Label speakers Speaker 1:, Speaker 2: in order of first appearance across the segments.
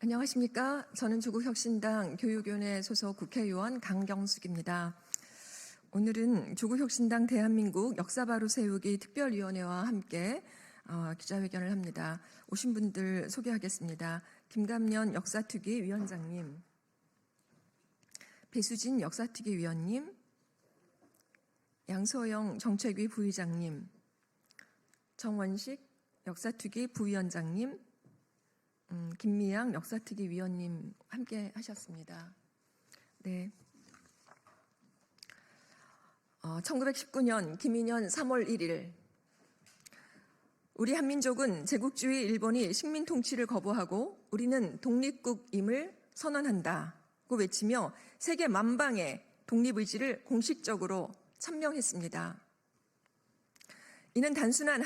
Speaker 1: 안녕하십니까. 저는 조국혁신당 교육위원회 소속 국회의원 강경숙입니다. 오늘은 조국혁신당 대한민국 역사바로 세우기 특별위원회와 함께 기자회견을 합니다. 오신 분들 소개하겠습니다. 김감년 역사특위 위원장님, 배수진 역사특위 위원님, 양서영 정책위 부의장님, 정원식 역사특위 부위원장님, 김미양 역사특위 위원님 함께 하셨습니다. 네. 1919년 김인현 3월 1일 우리 한민족은 제국주의 일본이 식민 통치를 거부하고 우리는 독립국임을 선언한다고 외치며 세계 만방에 독립의지를 공식적으로 천명했습니다. 이는 단순한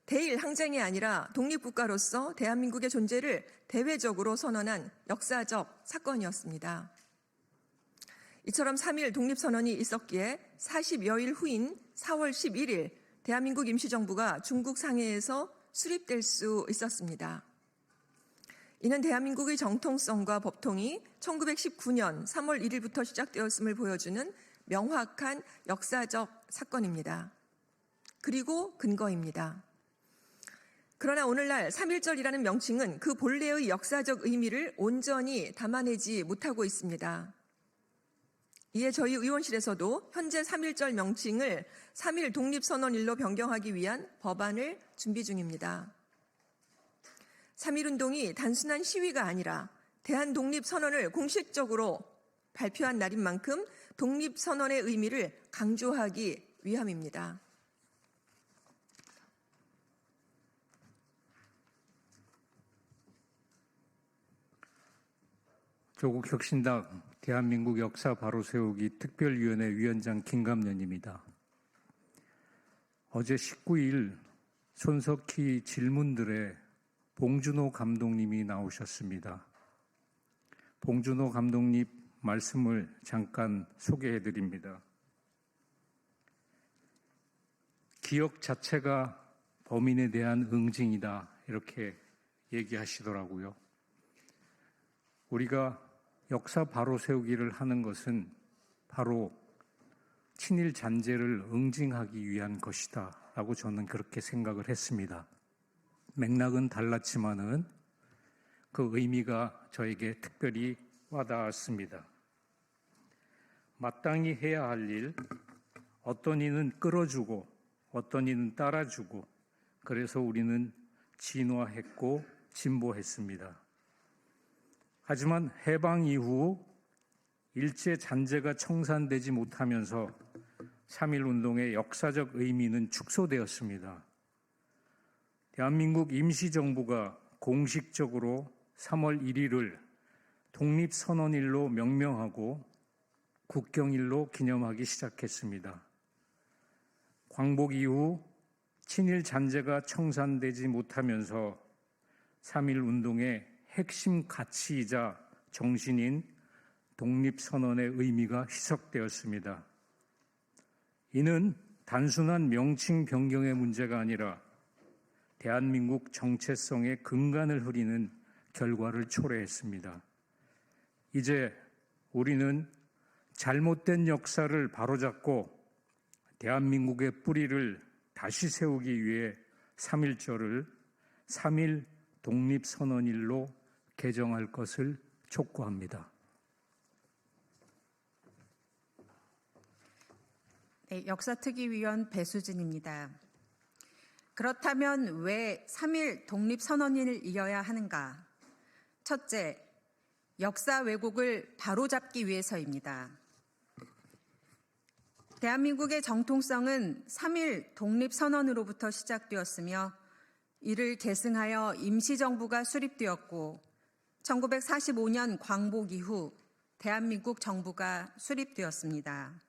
Speaker 1: 대일 항쟁이 아니라 독립국가로서 대한민국의 존재를 대외적으로 선언한 역사적 사건이었습니다. 이처럼 3.1 독립선언이 있었기에 40여일 후인 4월 11일 대한민국 임시정부가 중국 상해에서 수립될 수 있었습니다. 이는 대한민국의 정통성과 법통이 1919년 3월 1일부터 시작되었음을 보여주는 명확한 역사적 사건입니다. 그리고 근거입니다. 그러나 오늘날 3.1절이라는 명칭은 그 본래의 역사적 의미를 온전히 담아내지 못하고 있습니다. 이에 저희 의원실에서도 현재 3.1절 명칭을 3.1 독립선언일로 변경하기 위한 법안을 준비 중입니다. 3.1운동이 단순한 시위가 아니라 대한독립선언을 공식적으로 발표한 날인 만큼 독립선언의 의미를 강조하기 위함입니다.
Speaker 2: 조국혁신당 대한민국 역사 바로 세우기 특별위원회 위원장 김감년입니다. 어제 19일 손석희 질문들에 봉준호 감독님이 나오셨습니다. 봉준호 감독님 말씀을 잠깐 소개해드립니다. 기억 자체가 범인에 대한 응징이다 이렇게 얘기하시더라고요. 우리가 역사 바로 세우기를 하는 것은 바로 친일 잔재를 응징하기 위한 것이다 라고 저는 그렇게 생각을 했습니다. 맥락은 달랐지만은 그 의미가 저에게 특별히 와닿았습니다. 마땅히 해야 할 일, 어떤 이는 끌어주고 어떤 이는 따라주고 그래서 우리는 진화했고 진보했습니다. 하지만 해방 이후 일제 잔재가 청산되지 못하면서 3.1운동의 역사적 의미는 축소되었습니다. 대한민국 임시정부가 공식적으로 3월 1일을 독립선언일로 명명하고 국경일로 기념하기 시작했습니다. 광복 이후 친일 잔재가 청산되지 못하면서 3.1운동의 핵심 가치이자 정신인 독립선언의 의미가 희석되었습니다. 이는 단순한 명칭 변경의 문제가 아니라 대한민국 정체성의 근간을 흐리는 결과를 초래했습니다. 이제 우리는 잘못된 역사를 바로잡고 대한민국의 뿌리를 다시 세우기 위해 3.1절을 3.1 독립선언일로 개정할 것을 촉구합니다.
Speaker 3: 네, 역사특위위원 배수진입니다. 그렇다면 왜 3.1 독립선언일이어야 하는가? 첫째, 역사 왜곡을 바로잡기 위해서입니다. 대한민국의 정통성은 3.1 독립선언으로부터 시작되었으며 이를 계승하여 임시정부가 수립되었고 1945년 광복 이후 대한민국 정부가 수립되었습니다.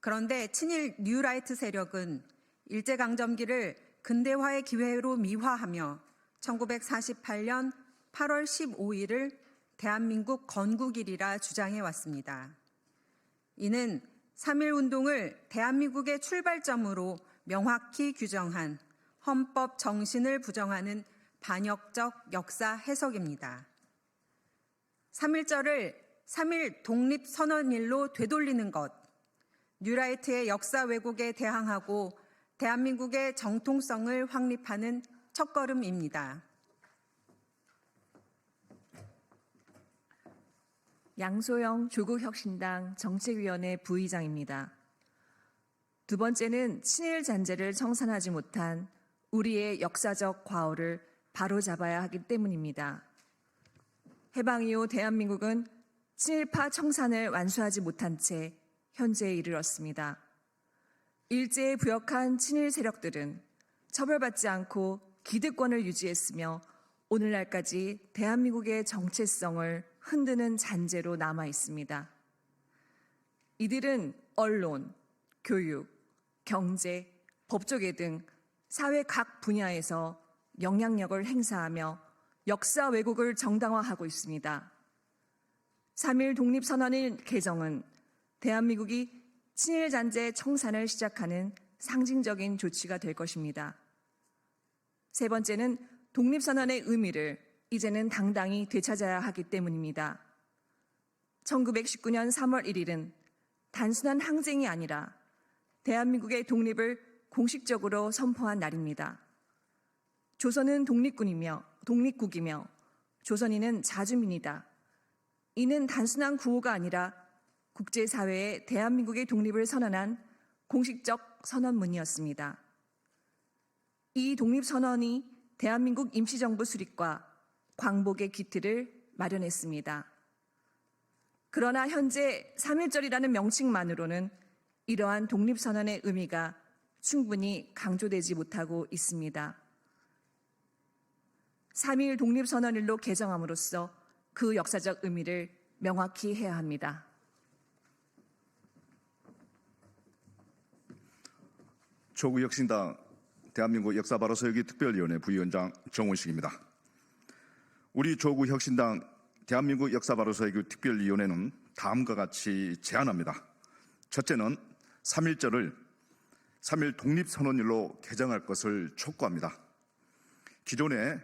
Speaker 3: 그런데 친일 뉴라이트 세력은 일제강점기를 근대화의 기회로 미화하며 1948년 8월 15일을 대한민국 건국일이라 주장해 왔습니다. 이는 3.1운동을 대한민국의 출발점으로 명확히 규정한 헌법 정신을 부정하는 반역적 역사 해석입니다. 3.1절을 3.1 독립선언일로 되돌리는 것, 뉴라이트의 역사 왜곡에 대항하고 대한민국의 정통성을 확립하는 첫걸음입니다.
Speaker 4: 양소영 조국혁신당 정책위원회 부의장입니다. 두 번째는 친일 잔재를 청산하지 못한 우리의 역사적 과오를 바로잡아야 하기 때문입니다. 해방 이후 대한민국은 친일파 청산을 완수하지 못한 채 현재에 이르렀습니다. 일제에 부역한 친일 세력들은 처벌받지 않고 기득권을 유지했으며 오늘날까지 대한민국의 정체성을 흔드는 잔재로 남아 있습니다. 이들은 언론, 교육, 경제, 법조계 등 사회 각 분야에서 영향력을 행사하며 역사 왜곡을 정당화하고 있습니다. 3.1 독립선언일 개정은 대한민국이 친일 잔재 청산을 시작하는 상징적인 조치가 될 것입니다. 세 번째는 독립선언의 의미를 이제는 당당히 되찾아야 하기 때문입니다. 1919년 3월 1일은 단순한 항쟁이 아니라 대한민국의 독립을 공식적으로 선포한 날입니다. 조선은 독립국이며 조선인은 자주민이다. 이는 단순한 구호가 아니라 국제사회에 대한민국의 독립을 선언한 공식적 선언문이었습니다. 이 독립선언이 대한민국 임시정부 수립과 광복의 기틀을 마련했습니다. 그러나 현재 3.1절이라는 명칭만으로는 이러한 독립선언의 의미가 충분히 강조되지 못하고 있습니다. 3.1 독립선언일로 개정함으로써 그 역사적 의미를 명확히 해야 합니다.
Speaker 5: 조국혁신당 대한민국 역사바로서기 특별위원회 부위원장 정원식입니다. 우리 조국혁신당 대한민국 역사바로서기 특별위원회는 다음과 같이 제안합니다. 첫째는 3.1절을 3.1 독립선언일로 개정할 것을 촉구합니다. 기존의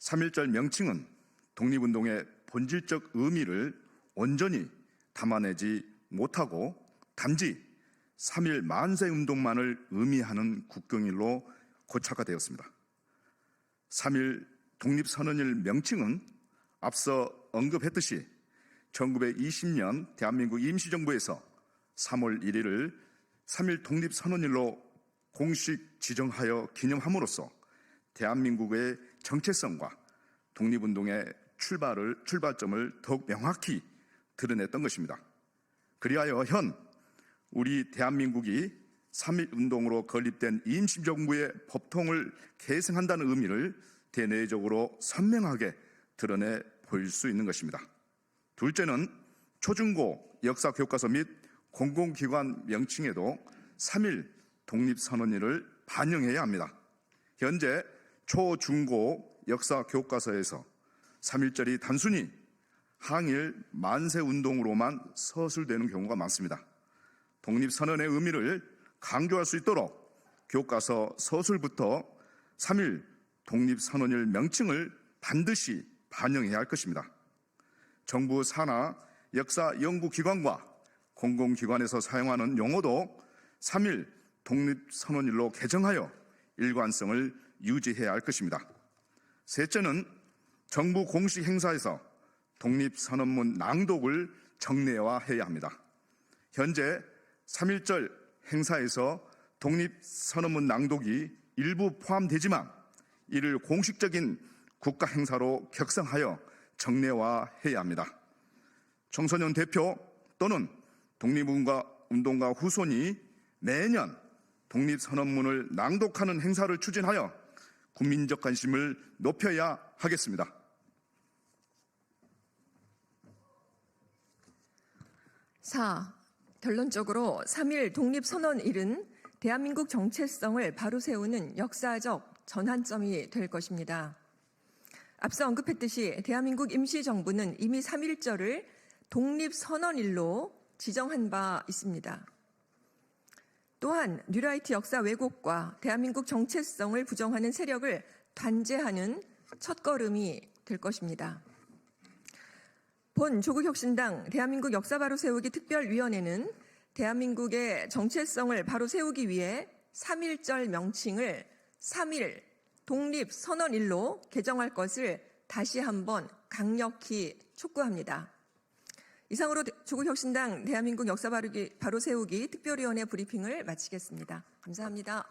Speaker 5: 3.1절 명칭은 독립운동의 본질적 의미를 온전히 담아내지 못하고 단지 3.1 만세운동만을 의미하는 국경일로 고착화되었습니다. 3.1 독립선언일 명칭은 앞서 언급했듯이 1920년 대한민국 임시정부에서 3월 1일을 3.1 독립선언일로 공식 지정하여 기념함으로써 대한민국의 정체성과 독립운동의 출발점을 더욱 명확히 드러냈던 것입니다. 그리하여 현 우리 대한민국이 3.1 운동으로 건립된 임시정부의 법통을 계승한다는 의미를 대내적으로 선명하게 드러내 보일 수 있는 것입니다. 둘째는 초중고 역사교과서 및 공공기관 명칭에도 3.1 독립선언일을 반영해야 합니다. 현재 초중고 역사교과서에서 3.1절이 단순히 항일 만세운동으로만 서술되는 경우가 많습니다. 독립선언의 의미를 강조할 수 있도록 교과서 서술부터 3.1 독립선언일 명칭을 반드시 반영해야 할 것입니다. 정부 산하 역사연구기관과 공공기관에서 사용하는 용어도 3.1 독립선언일로 개정하여 일관성을 유지해야 할 것입니다. 셋째는 정부 공식 행사에서 독립선언문 낭독을 정례화해야 합니다. 현재 3.1절 행사에서 독립선언문 낭독이 일부 포함되지만 이를 공식적인 국가 행사로 격상하여 정례화해야 합니다. 청소년 대표 또는 독립운동가 후손이 매년 독립선언문을 낭독하는 행사를 추진하여 국민적 관심을 높여야 하겠습니다.
Speaker 1: 결론적으로 3.1 독립선언일은 대한민국 정체성을 바로 세우는 역사적 전환점이 될 것입니다. 앞서 언급했듯이 대한민국 임시정부는 이미 3.1절을 독립선언일로 지정한 바 있습니다. 또한 뉴라이트 역사 왜곡과 대한민국 정체성을 부정하는 세력을 단죄하는 첫걸음이 될 것입니다. 본 조국혁신당 대한민국 역사 바로 세우기 특별위원회는 대한민국의 정체성을 바로 세우기 위해 3.1절 명칭을 3.1 독립선언일로 개정할 것을 다시 한번 강력히 촉구합니다. 이상으로 조국혁신당 대한민국 역사 바로 세우기 특별위원회 브리핑을 마치겠습니다. 감사합니다.